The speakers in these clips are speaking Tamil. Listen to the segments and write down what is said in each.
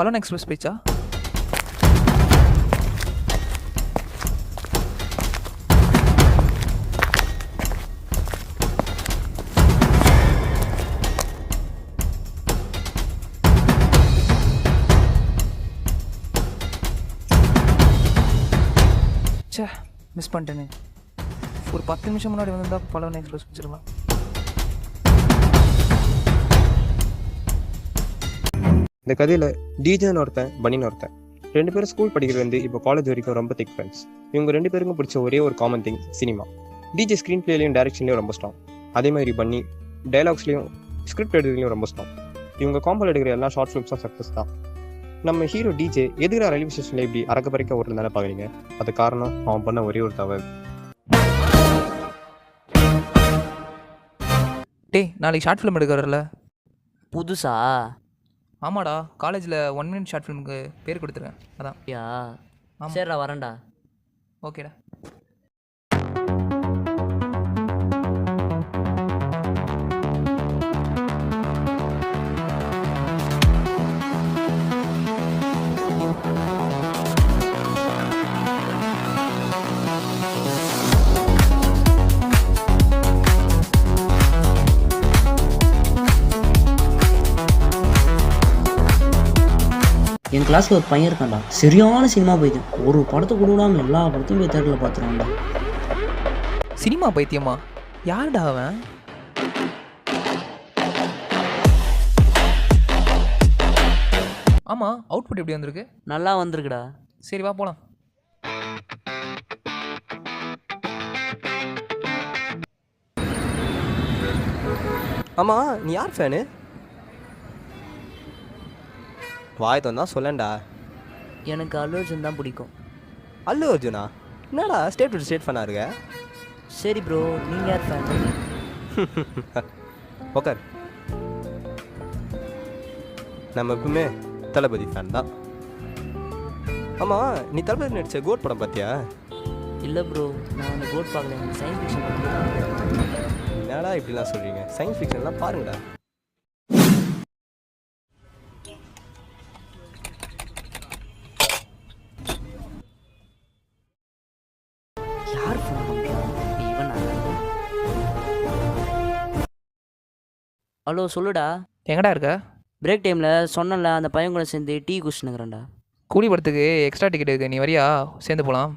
பலன் எக்ஸ்பிரஸ் போயிச்சா? சே, மிஸ் பண்ணிட்டேனே. ஒரு 10 நிமிஷம் முன்னாடி வந்திருந்தா பலன் எக்ஸ்பிரஸ் வச்சிருக்கலாம். இந்த கதையில் டிஜேன்னு ஒருத்தன் பனின்னு ஒருத்தன் 2 பேரும் ஸ்கூல் படிக்கிறது வந்து இப்போ காலேஜ் வரைக்கும் ரொம்ப திக் ஃப்ரெண்ட்ஸ். இவங்க 2 பேருக்கும் பிடிச்ச ஒரே ஒரு common thing cinema. DJ screen பிளேலையும் டைரக்ஷன்லையும் ரொம்ப ஸ்ட்ராங். அதே மாதிரி பன்னி டைலாக்ஸ்லையும் ஸ்கிரிப்ட் எழுதுலையும் ரொம்ப ஸ்ட்ராங். இவங்க காம்போல் எடுக்கிற எல்லா ஷார்ட் ஃபிலிம்ஸும் சக்ஸஸ் தான். நம்ம ஹீரோ டிஜே எதிராக ரயில்வே ஸ்டேஷனில் இப்படி அறக்க பறக்க ஓட்டுல தானே பார்க்குறீங்க. அது காரணம் அவன் பண்ண ஒரே ஒரு தவறு. டேய், நாளைக்கு ஷார்ட் ஃபிலிம் எடுக்க வரல? புதுசா? ஆமாடா, காலேஜில் 1 மினிட் ஷார்ட் ஃபிலிமுக்கு பேர் கொடுத்துருக்கேன். அதான். யா ஆமாம். சரிடா, வரேன்டா. ஓகேடா. என் கிளாஸில் ஒரு பையன் இருக்கான்டா, சரியான சினிமா பைத்தியம். ஒரு படத்தை கூட விடாமல் எல்லா படத்தையும் போய் தேட்டரில் பார்த்துருவான்டா. சினிமா பைத்தியமா? யாருடா அவன்? ஆமாம், அவுட்புட் எப்படி வந்திருக்கு? நல்லா வந்திருக்குடா. சரி, வா போகலாம். ஆமாம், நீ யார் ஃபேனு? வாய் தந்தா சொல்லண்டா. எனக்கு அல்லு அர்ஜுன் தான் பிடிக்கும். அல்லு அர்ஜுனா? என்னடா ஸ்டேட் டு ஸ்டேட் ஃபேனாக இருக்க? சரி ப்ரோ, நீங்கள் யார் ஃபேன்? ஓகர், நம்ம எப்பவுமே தளபதி ஃபேன் தான். ஆமாம், நீ தளபதி நடிச்ச கோட் படம் பார்த்தியா? இல்லை ப்ரோ, நான் அந்த கோட் பார்க்கல. எனக்கு சயின்ஸ் ஃபிக்ஷன். என்னடா இப்படிலாம் சொல்கிறீங்க? சயின்ஸ் ஃபிக்ஷன்லாம் பாருங்கடா. யார் ஃபோன் பண்ணுறான்? இவன். ஹலோ, சொல்லுடா. எங்கடா இருக்க? பிரேக் டைமில் சொன்னல, அந்த பையன் கூட சேர்ந்து டீ குடிச்சுனுங்கிறேன்டா. கூலி படத்துக்கு எக்ஸ்ட்ரா டிக்கெட் இருக்குது, நீ வரியா? சேர்ந்து போகலாம்.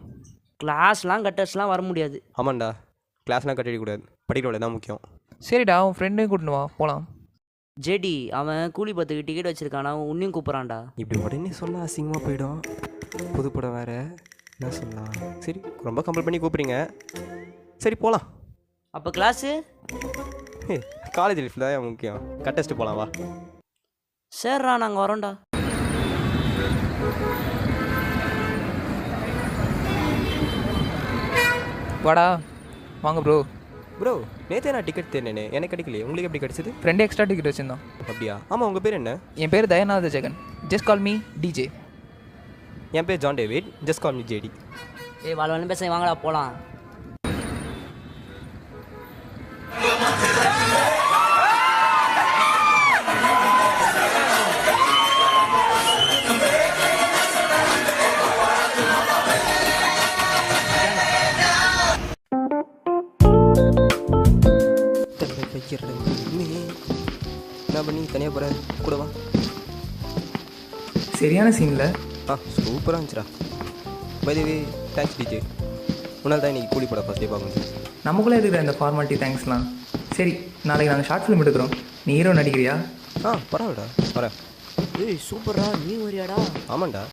கிளாஸ்லாம் கட்டர்ஸ்லாம் வர முடியாது. ஆமாண்டா, கிளாஸ்லாம் கட்டிடக்கூடாது, படிக்கிறவள தான் முக்கியம். சரிடா, உன் ஃப்ரெண்டையும் கூட்டின்னு வா, போகலாம். ஜேடி, அவன் கூலி பத்துக்கு டிக்கெட் வச்சிருக்கானா, உன்னையும் கூப்பிட்றான்டா. இப்படி உடனே சொன்னால் அசிங்கமாக போயிடும். புது படம் வேறு, என்ன சொல்லலாம்? சரி, ரொம்ப கம்பல் பண்ணி கூப்பிட்றீங்க, சரி போகலாம். அப்போ கிளாஸு? காலேஜ் லைஃப்பில் தான் முக்கியம். கட்டஸ்ட்டு போகலாம், வா. சரிடா, நாங்கள் வரோம்டா. வாடா, வாங்க ப்ரோ. ப்ரோ, நேற்றே நான் டிக்கெட் தேர்னேனே, எனக்கு கிடைக்கலையே, உங்களுக்கு எப்படி கிடைச்சது? ஃப்ரெண்டு எக்ஸ்ட்ரா டிக்கெட் வச்சுருந்தான். அப்படியா? ஆமாம், உங்கள் பேர் என்ன? என் பேர் Dayanatha Jegan. Just call me DJ. என் பேர் John David. Just call me JD. ஏய், வாழ் பேச வாங்கடா போகலாம். என்ன பண்ணி தனியாக போகிற? கூட வா. சரியான சீனில். சூப்பராக இருந்துச்சுடா. By the way, thanks DJ. உன்னால் தான் இன்றைக்கி கூலி படம் ஃபஸ்ட் டே பார்க்கணும். நமக்குள்ளே இருக்கிற இந்த ஃபார்மாலிட்டி தேங்க்ஸ்லாம். சரி, நாளைக்கு நாங்கள் ஷார்ட் ஃபிலிம் எடுக்கிறோம். நீ ஹீரோ நடிக்கிறியா? பரவாயில்லடா, வரேன். ஏய் சூப்பரா, நீ வரியாடா? ஆமாண்டா.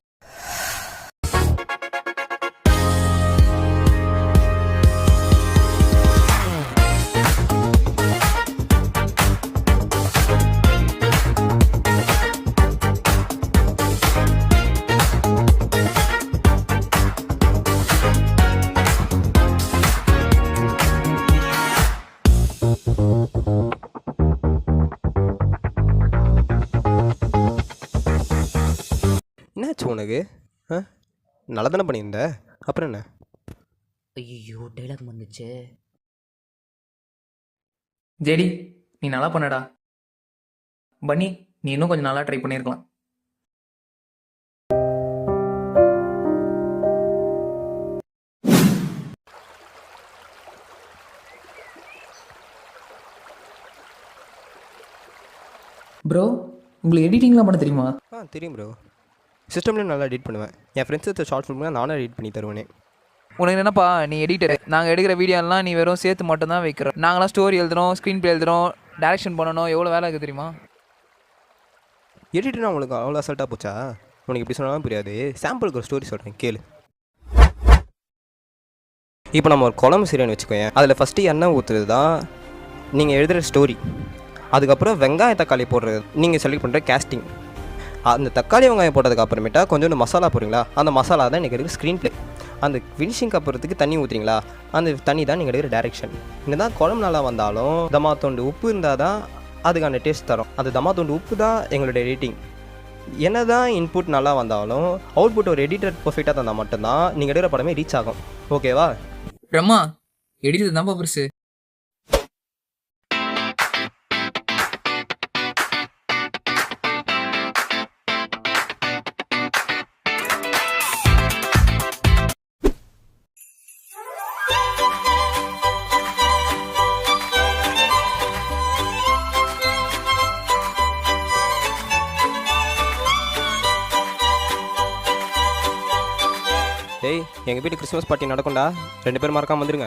என்னாச்சு உனக்கு? நல்லா தானே பண்ணியிருந்த, அப்புறம் என்ன? ஐயோ, டைலாக் வந்துச்சு. ஜேடி, நீ நல்லா பண்ணடா. பன்னி, நீ இன்னும் கொஞ்சம் நல்லா ட்ரை பண்ணியிருக்கலாம். ப்ரோ உங்களுக்கு எடிட்டிங்லாம் பண்ண தெரியுமா? தெரியும் ப்ரோ. சிஸ்டம்லேயும் நல்லா எடிட் பண்ணுவேன். என் ஃப்ரெண்ட்ஸ் எடுத்த ஷார்ட் ஃபிலிம்லாம் நானும் எடிட் பண்ணி தருவேனே. உனக்கு என்னப்பா நீ எடிட்டர், நாங்கள் எடுக்கிற வீடியோலாம் நீ வெறும் சேர்த்து மட்டும் தான் வைக்கிறோம். நாங்களாம் ஸ்டோரி எழுதுறோம், ஸ்க்ரீன் ப்ளே எழுதுறோம், டைரக்ஷன் பண்ணணும், எவ்வளோ வேலை இருக்குது தெரியுமா? எடிட்னா உங்களுக்கு அவ்வளோ அசல்ட்டாக போச்சா? உனக்கு எப்படி சொன்னாலும் புரியாது. சாம்பிளுக்கு ஒரு ஸ்டோரி சொல்கிறேன் கேளு. இப்போ நம்ம ஒரு குழம்பு சரியானு வச்சுக்கோயேன். அதில் ஃபஸ்ட்டு எண்ணெய் ஊற்றுறது தான் நீங்கள் எழுதுகிற ஸ்டோரி. அதுக்கப்புறம் வெங்காய தக்காளி போடுறது நீங்கள் செலக்ட் பண்ணுற கேஸ்டிங். அந்த தக்காளி வெங்காயம் போட்டதுக்கு அப்புறமேட்டா கொஞ்சோண்டு மசாலா போடுறீங்களா, அந்த மசாலா தான் நீங்கள் எடுக்கிற ஸ்க்ரீன் ப்ளே. அந்த ஃபினிஷிங் அப்புறத்துக்கு தண்ணி ஊற்றுறீங்களா, அந்த தண்ணி தான் நீங்கள் எடுக்கிற டைரெக்ஷன். என்ன தான் குழம்பு நல்லா வந்தாலும் தமாத்தோண்டு உப்பு இருந்தால் தான் அதுக்கான டேஸ்ட் தரும். அந்த தமாத்தோண்டு உப்பு தான் எங்களுடைய எடிட்டிங். என்ன தான் இன்புட் நல்லா வந்தாலும் அவுட்புட் ஒரு எடிட்டர் பர்ஃபெக்டாக தந்தால் மட்டும்தான் நீங்கள் எடுக்கிற படமே ரீச் ஆகும். ஓகேவா? பிரம்மா எடிட்டர் தான்ப்பா பெருசு. டேய், எங்கள் வீட்டு கிறிஸ்மஸ் பார்ட்டி நடக்கும்டா, 2 பேரும் மறக்காம வந்துடுங்க.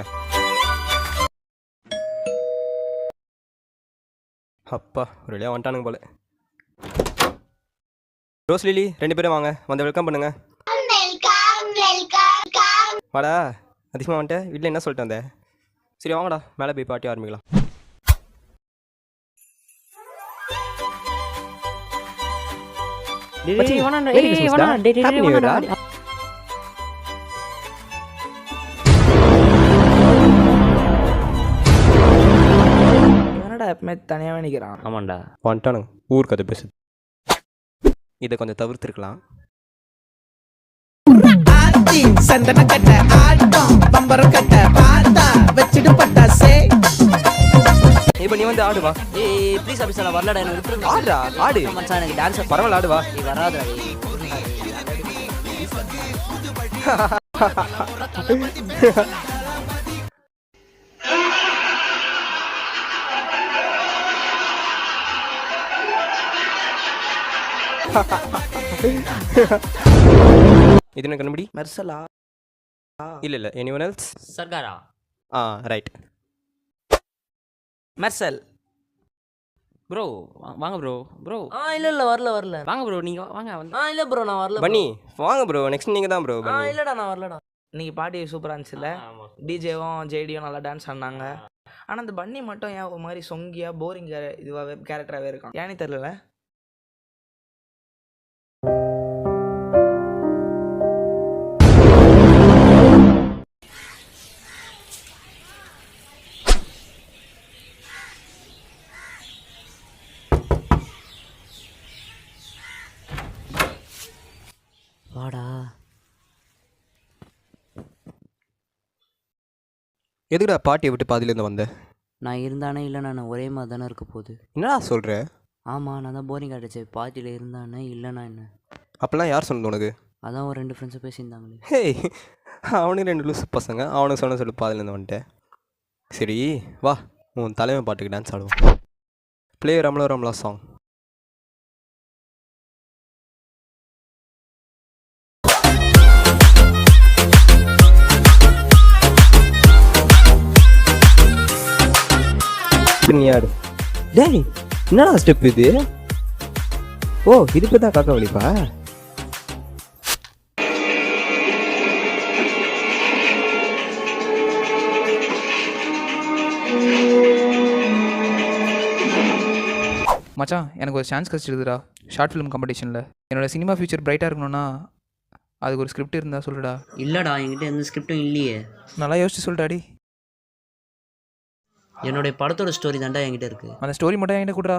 அப்பா ஒரு வழியாக வந்துட்டானுங்க போல. ரோஸ் லிலி 2 பேரும் வாங்க, வந்து வெல்கம் பண்ணுங்க. வாடா, அதிகமாக வந்துட்டேன். வீட்டில் என்ன சொல்லிட்டு வந்தேன்? சரி வாங்கடா, மேலே போய் பார்ட்டி ஆரம்பிக்கலாம். எப்பவுமே தனியாகவே நிற்கிறான். ஆமாண்டா. வந்துட்டானுங்க, ஊர் கதை பேசுது. இதை கொஞ்சம் தவிர்த்துருக்கலாம். சந்தன கட்ட ஆட்டம் பம்பரம் கட்ட பாட்டா வச்சிடு பட்டாசே. இப்போ நீ வந்து ஆடுவா. ஏய் ப்ளீஸ் ஆபீஸ் நான் வரலடா, எனக்கு விட்டுருங்க. ஆடுடா, ஆடு மச்சான், எனக்கு டான்ஸ் பரவாயில்ல, ஆடுவா. நீ வராதடா. இது என்ன கண்டுபிடி? மெர்சலா? இல்லை எனிவன் எல்ஸ்? சர்காரா? ரைட். மெர்சல். ப்ரோ வாங்க ப்ரோ. ப்ரோ இல்ல வரல. வாங்க ப்ரோ, நீங்கள் வாங்க வந்து. இல்ல ப்ரோ நான் வரல. பன்னி வாங்க ப்ரோ, நெக்ஸ்ட் நீங்கள் தான் ப்ரோ. இல்லடா நான் வரலடா. இன்னைக்கு பாட்டி சூப்பராக இருந்துச்சுல்ல? டிஜேவும் ஜேடியும் நல்லா டான்ஸ் ஆடினாங்க. ஆனால் அந்த பன்னி மட்டும் ஏன் ஒரு மாதிரி சொங்கியாக போரிங் இதுவாகவே கேரக்டராகவே இருக்கான், ஏன்னு தெரியல. வாடா. எதுக்குடா பாட்டியை விட்டு பாதியிலேருந்து வந்தேன்? நான் இருந்தானே இல்லை, நான் ஒரே மாதிரி தானே இருக்க போகுது. என்னடா சொல்கிற? ஆமாம், நான் தான் போரிங் ஆகிடுச்சு. பாட்டியில் இருந்தானே இல்லைண்ணா என்ன? அப்போல்லாம் யார் சொன்னது உனக்கு? அதான் ஒரு 2 ஃப்ரெண்ட்ஸும் பேசியிருந்தாங்களே. ஹேய், அவனுக்கு 2 லூசு பசங்க, அவனுக்கு சொன்ன சொல்லி பாதியிலேருந்து வந்துட்டேன். சரி வா, உன் தலைமை பாட்டுக்கு டான்ஸ் ஆடுவோம். Play Ramla Ramla song. நீயாடு. டேய், என்னடா ஸ்டெப் இது? ஓ, இதுக்கு தான் காக்கா வலிப்பா. மச்சான் எனக்கு ஒரு சான்ஸ் கிடச்சிருக்குதுடா ஷார்ட் ஃபிலிம் காம்படிஷனில். என்னோட சினிமா ஃபியூச்சர் பிரைட்டாக இருக்கணும்னா அதுக்கு ஒரு ஸ்கிரிப்ட் இருந்தால் சொல்லுடா. இல்லைடா, என்கிட்ட எந்த ஸ்கிரிப்டும் இல்லையே. நல்லா யோசிச்சு சொல்லிட்டாடி. என்னுடைய படத்தோட ஸ்டோரி தான்டா என்கிட்ட இருக்கு. அந்த ஸ்டோரி மட்டும் என்கிட்ட கொடுடா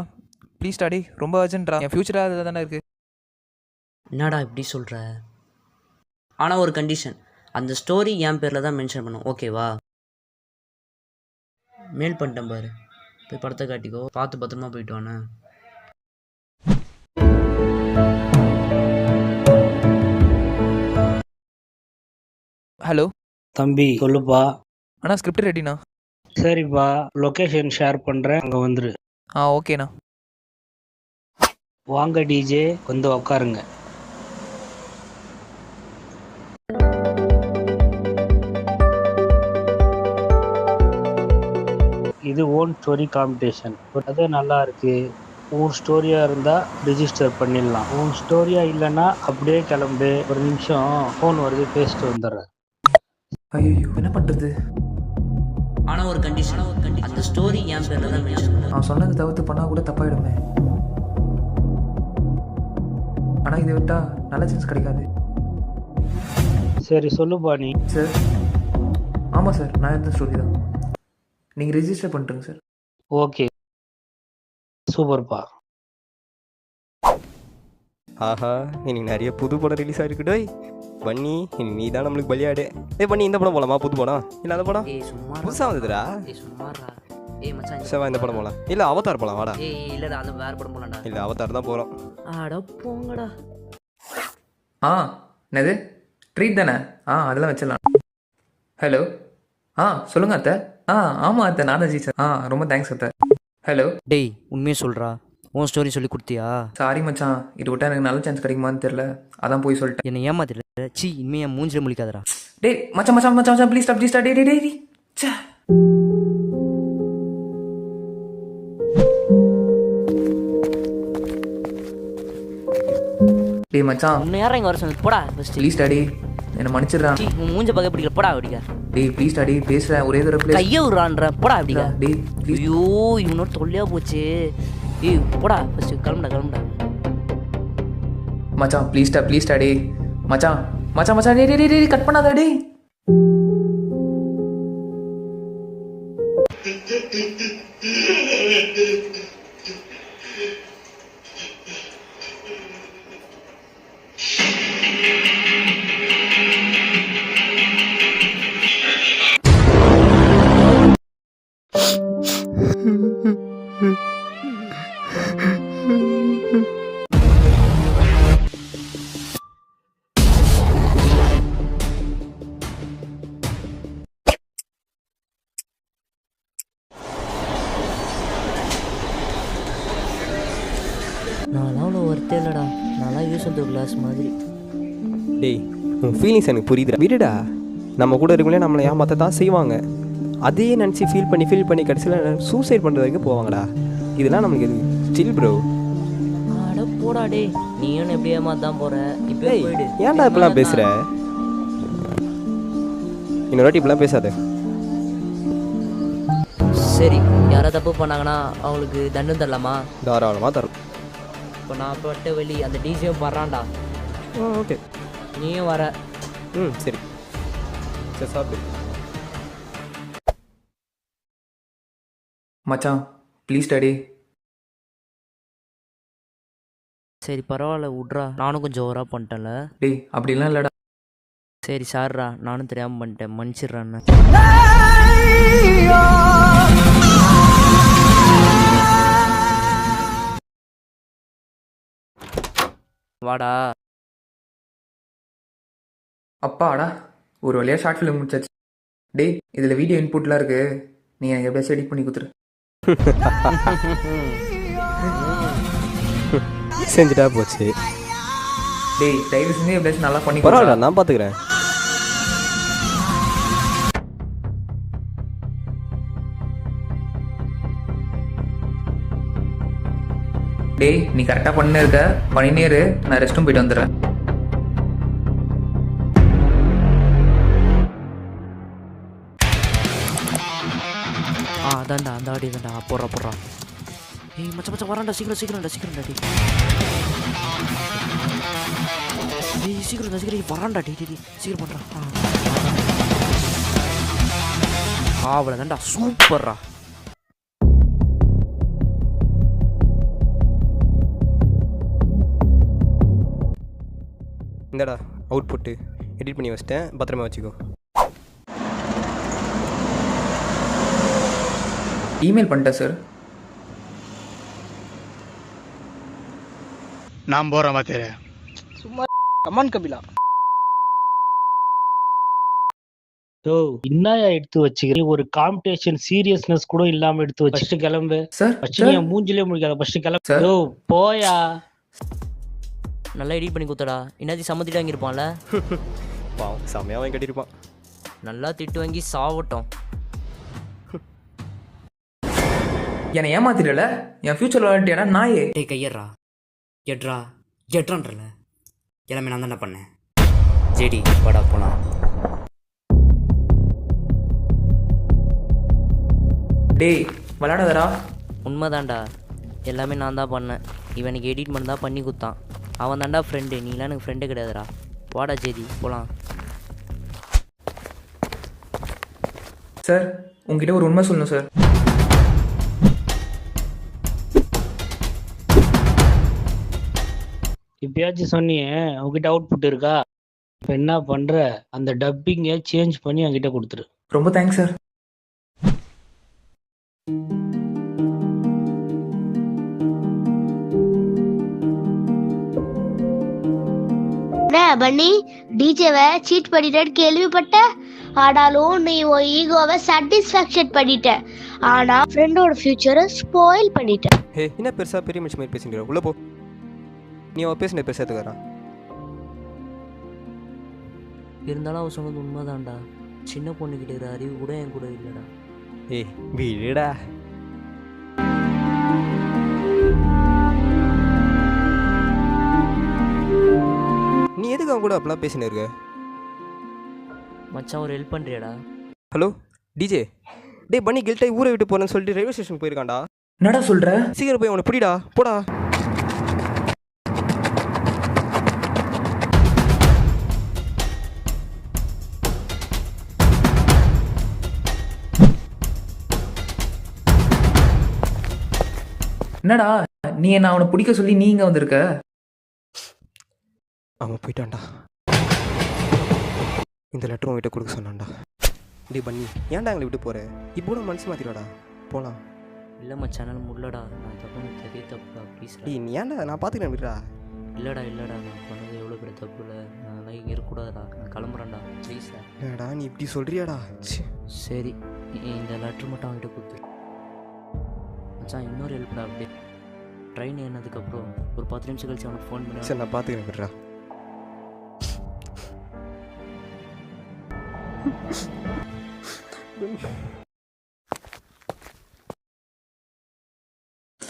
ப்ளீஸ் டாடி, ரொம்ப அர்ஜென்ட்ரா. என் ஃபியூச்சராக அதில் தானே இருக்குது. என்னடா இப்படி சொல்கிற? ஆனால் ஒரு கண்டிஷன், அந்த ஸ்டோரி என் பேரில் தான் மென்ஷன் பண்ணும், ஓகேவா? மெயில் பண்ணிட்டேன் பாரு, போய் படத்தை காட்டிக்கோ. பார்த்து பத்திரமா போயிட்டு வானே. ஹலோ தம்பி சொல்லுப்பா. அண்ணா ஸ்கிரிப்ட் ரெடிண்ணா. சரிப்பா, லொக்கேஷன் ஷேர் பண்ணுறேன், அங்கே வந்துரு. ஓகேண்ணா. வாங்க டிஜே, வந்து உக்காருங்க. இது ஓன் ஸ்டோரி காம்படிஷன். அது நல்லா இருக்கு. உன் ஸ்டோரியா இருந்தா ரிஜிஸ்டர் பண்ணிடலாம். உன் ஸ்டோரியா இல்லைன்னா அப்படியே கிளம்பு. ஒரு நிமிஷம் ஃபோன் வருது, பேசிட்டு வந்துடுறேன். ஐயோ என்ன பண்ணுறது? ஆனால் ஒரு கண்டிஷன், அந்த ஸ்டோரி என் பேரில் தான் மென்ஷன் பண்ணணும். நான் சொன்னது தவிர்த்து பண்ணால் கூட தப்பாயிடுமே. ஆனால் இதை விட்டால் நல்ல சான்ஸ் கிடைக்காது. சரி சொல்லு பாணி. சார் ஆமாம் சார், நான் இருந்த ஸ்டோரி தான். நீங்கள் ரெஜிஸ்டர் பண்ணிட்டுங்க சார். ஓகே, சூப்பர்ப்பா. ஆஹா, இன்னைக்கு நிறைய புது படம் ரிலீஸ் ஆகிருக்குடே. பண்ணி இன்னைக்கு நீ தான் நம்மளுக்கு பலியாடு. பண்ணி இந்த படம் போகலாமா? புது படம் இல்லை அந்த படம் ஏய் சும்மா புதுசாக வந்ததுடா. சும்மாடா. மச்சான் சவா இந்த படம் போகலாம். இல்லை அவதார் போகலாம் வாடா. இல்லைடா, அந்த வேறு படம் போகலாம்டா. இல்லை அவதார் தான் போகிறோம். அட போங்கடா. என்னது ட்ரீட் தானே? அதெல்லாம் வச்சிடலாம். ஹலோ சொல்லுங்கள் அத்தை. ஆமாம் அத்தை, நான் தான் ஜி சார். ரொம்ப தேங்க்ஸ் அத்தை. ஹலோ டேய் உண்மையை சொல்கிறா, உன் ஸ்டோரி சொல்லி கொடுத்தியா? சாரி மச்சான், இது விட்டா எனக்கு நல்ல சான்ஸ் கிடைக்குமான்னு தெரில, அதான் போய் சொல்லிட்டேன். என்னை ஏமாத்தில. சி இனிமே என் மூஞ்சில முழிக்காதடா. டேய் மச்சான் மச்சான் மச்சான் மச்சான் ப்ளீஸ் ப்ளீஸ் டே டே டே ச்சே. டேய் மச்சான் உன்னை யாரும் இங்கே வர சொன்னது? போடா ஃபஸ்ட்டு. ப்ளீஸ் டாடி, என்னை மன்னிச்சிடுறான். சி உன் மூஞ்ச பக்கம் பிடிக்கல, போடா அப்படிக்கா. டேய் ப்ளீஸ் டாடி, பேசுகிறேன் ஒரே தடவை ப்ளீஸ். கையை விடுறான்ற, போடா அப்படிக்கா. டேய் ப்ளீஸ். ஐயோ இவனோட தொல்லையாக போச்சு. ஏய் போடா ஃபஸ்ட்டு, கிளம்புடா. மச்சான் ப்ளீஸ் டாடி. மச்சான் மச்சான் மச்சான் டே டே டே கட் பண்ணாதா டேய். நான்லாம் அவ்வளோ ஒர்த்தே இல்லைடா. நான்லாம் யூஸ் அந்த கிளாஸ் மாதிரி. டேய் உன் ஃபீலிங்ஸ் எனக்கு புரியுதுடா. விடுடா, நம்ம கூட இருக்கவங்களே நம்மளை ஏமாற்ற தான் செய்வாங்க. அதையே நினச்சி ஃபீல் பண்ணி கடைசியில் சூசைட் பண்ணுற வரைக்கும் போவாங்கடா. இதெல்லாம் நமக்கு இது ஸ்டில் ப்ரோ. அட போடா டே, நீயும் எப்படி ஏமாத்தான் போற. இப்போ டேய் போயிடு. ஏன்டா இப்பெல்லாம் பேசுகிற? இன்னொரு வாட்டி இப்பெல்லாம் பேசாத. சரி, யாராவது தப்பு பண்ணாங்கன்னா அவங்களுக்கு தண்டனை தரலாமா? தாராளமாக தரும். இப்போ நான் பட்ட வெளி அந்த டிஜியும் வர்றான்டா. ஓகே நீயும் வர. சரி சரி சாப்பிடு. மச்சான் ப்ளீஸ் டாடி. சரி பரவாயில்ல விட்றா, நானும் கொஞ்சம் ஓவராக பண்ணிட்டேன்ல. டேய் அப்படிலாம் இல்லைடா. சரி சார்ரா, நானும் தெரியாமல் பண்ணிட்டேன், மன்னிச்சிடுறான்னு. வாடா. அப்பாடா, ஒரு வழியாக ஷார்ட் ஃபிலிம் முடிச்சாச்சு. டேய் இதில் வீடியோ இன்புட்லாம் இருக்கு, நீ எனக்கு எப்படியாச்சும் எடிட் பண்ணி கொடுத்துரு. செஞ்சுட்டா போச்சு. டேய் தயவு செஞ்சு எப்படியாச்சும் நல்லா பண்ணி பரவாயில்ல, நான் பார்த்துக்கிறேன். டேய் நீ கரெக்டாக பண்ணினே இரு, நான் ரெஸ்ட்டும் போயிட்டு வந்துடுறேன். அதான்டா அந்த ஆடி தான்டா. போடுறா. ஏய் மச்சான் வரான்டா, சீக்கிரம்டா டேய். ஏய் சீக்கிரம் வரான்டா டேய் சீக்கிரம் பண்ணுறா. அவ்வளோதான்டா, சூப்பர்ரா. இந்தடா அவுட் புட்டு எடிட் பண்ணி வச்சிட்டேன், பத்திரமா வச்சுக்கோ. இமெயில் பண்ணிட்டேன் சார். நான் போகிறேன் பார்த்துரு. சும்மா கமான் கபிலா. ஓ என்னயா எடுத்து வச்சுக்கிறேன்? ஒரு காம்படிஷன் சீரியஸ்னஸ் கூட இல்லாம எடுத்து வச்சுட்டு கிளம்பு. சார் ஃபர்ஸ்ட் நீ மூஞ்சிலே முடிக்காத, ஃபர்ஸ்ட் கிளம்பு. ஓ போயா. நல்லா எடிட் பண்ணி கொடுத்தடா. என்னாச்சு சம்மத்திட்டு வாங்கியிருப்பான்ல. பாவம் செம்மையாக வாங்கி கட்டியிருப்பான். நல்லா திட்டு வாங்கி சாவட்டும். என்னை ஏமாத்திடல, என் ஃபியூச்சர் விளையாட்டியானா நாயே. டேய் கையறா, எட்ரான்றல எல்லாமே நான் தானே பண்ணேன். ஜேடி வாடா போலாம். டேய் விளையாடாதடா. உண்மைதான்டா, எல்லாமே நான் தான் பண்ணேன். இவனுக்கு எடிட் பண்ண தான் பண்ணி கொடுத்தான். அவன் தான்டா ஃப்ரெண்டு, நீலாம் எனக்கு ஃப்ரெண்டு கிடையாதுடா. வாடா ஜேதி போகலாம். சார் உங்ககிட்ட ஒரு உண்மை சொல்லணும் சார். இப்பயாச்சும் சொன்னியே உங்ககிட்ட அவுட்புட் இருக்கா? இப்போ என்ன பண்ணுற, அந்த டப்பிங்கை சேஞ்ச் பண்ணி என்கிட்ட கொடுத்துரு. ரொம்ப தேங்க்ஸ் சார். பன்னி டிஜேவை சீட் பண்ணிட்டேன்னு கேள்விப்பட்ட. ஆனாலும் நீ உன் ஈகோவை சாட்டிஸ்ஃபேக்ஷன் பண்ணிட்ட. ஆனா ஃப்ரெண்டோட ஃபியூச்சரை ஸ்பாயில் பண்ணிட்ட. ஹே என்ன பெருசாக பெரிய மனுஷன் மாதிரி பேசிட்டு உள்ளே போ. நீ அவள் பேசின பெருசாக எடுத்துக்கிறா. இருந்தாலும் அவன் சொன்னது உண்மைதான்டா. சின்ன பொண்ணுக்கிட்ட இருக்கிற அறிவு கூட என் கூட இல்லைடா. ஏய் வீடுடா. நீ எதுக்கு அவன் கூட அப்படிலாம் பேசினு இருக்க? மச்சான் ஒரு ஹெல்ப் பண்ணுறியாடா? Hello DJ. டே பன்னி கில்ட்டாய் ஊரை விட்டு போகிறேன்னு சொல்லிட்டு ரயில்வே ஸ்டேஷன் போயிருக்கான்டா. என்னடா சொல்கிற? சீக்கிரம் போய் அவனை பிடிடா, போடா. என்னடா நீ என்ன அவனை பிடிக்க சொல்லி நீ இங்கே வந்திருக்க? அவன் போயிட்டான்டா. இந்த லெட்டர் உங்ககிட்ட கொடுக்க சொன்னான்டா. டே பன்னி ஏன்டா எங்களை விட்டு போகிற? இப்போ கூட மனசு மாற்றிடாடா, போகலாம். இல்லை மச்சான் முடியலடா. நான் தப்பு தெரிய தப்புடா ப்ளீஸ். டே நீ ஏன்டா, நான் பார்த்துக்கிறேன் விடுறா. இல்லைடா நான் பண்ணது எவ்வளோ பெரிய தப்பு இல்லை. நான் இங்கே இருக்கக்கூடாதுடா. நான் கிளம்புறேன்டா ப்ளீஸ். ஏடா நீ இப்படி சொல்கிறியாடா? சரி இந்த லெட்ரு மட்டும் அவன்கிட்ட கொடுத்து. மச்சான் இன்னொரு ஹெல்ப்டா. அப்படியே ட்ரெயின் ஏறினதுக்கப்புறம் ஒரு 10 நிமிஷம் கழிச்சு அவனுக்கு ஃபோன் பண்ணி. சரி நான் பார்த்துக்கிறேன் விடுறா.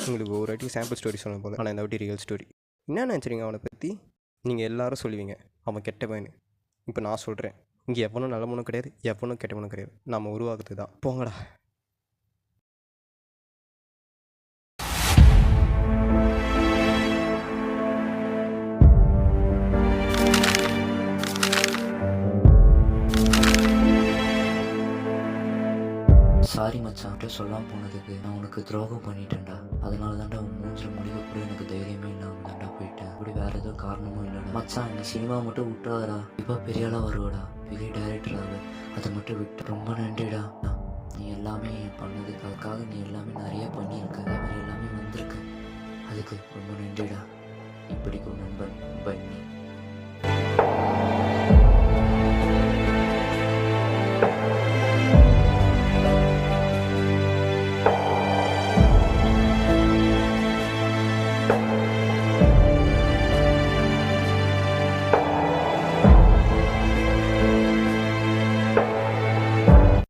உங்களுக்கு ஒரு வாட்டி சாம்பிள் ஸ்டோரி சொன்ன போல, ஆனால் இந்த வாட்டி ரியல் ஸ்டோரி. என்ன நினச்சிருங்க அவனை பற்றி? நீங்கள் எல்லாரும் சொல்லுவீங்க அவன் கெட்ட பையனு. இப்போ நான் சொல்கிறேன், இங்கே எவனும் நல்லவனும் கிடையாது, எவனும் கெட்டவனும் கிடையாது. நம்ம உருவாக்குறது தான். போங்கடா. சாரி மச்சான், அவன்கிட்ட சொல்லாமல் போனதுக்கு. நான் உனக்கு துரோகம் பண்ணிட்டேன்டா. அதனால தான்டா உன் மூஞ்சில் முடிவு கூட எனக்கு தைரியமே இல்லாமல் தான்டா போயிட்டேன். அப்படி வேறு எதுவும் காரணமும் இல்லைடா. மச்சான் நீ சினிமா மட்டும் விட்டுறாதடா. இப்போ பெரிய ஆளாக வருவாடா, பெரிய டைரக்டராக. அதை மட்டும் விட்டு ரொம்ப நன்றிடா. நீ எல்லாமே பண்ணதுக்காக நீ எல்லாமே நிறைய பண்ணியிருக்க. அதே மாதிரி எல்லாமே வந்திருக்க. அதுக்கு ரொம்ப நன்றிடா. இப்படிக்கும் நண்பன் பன்னி.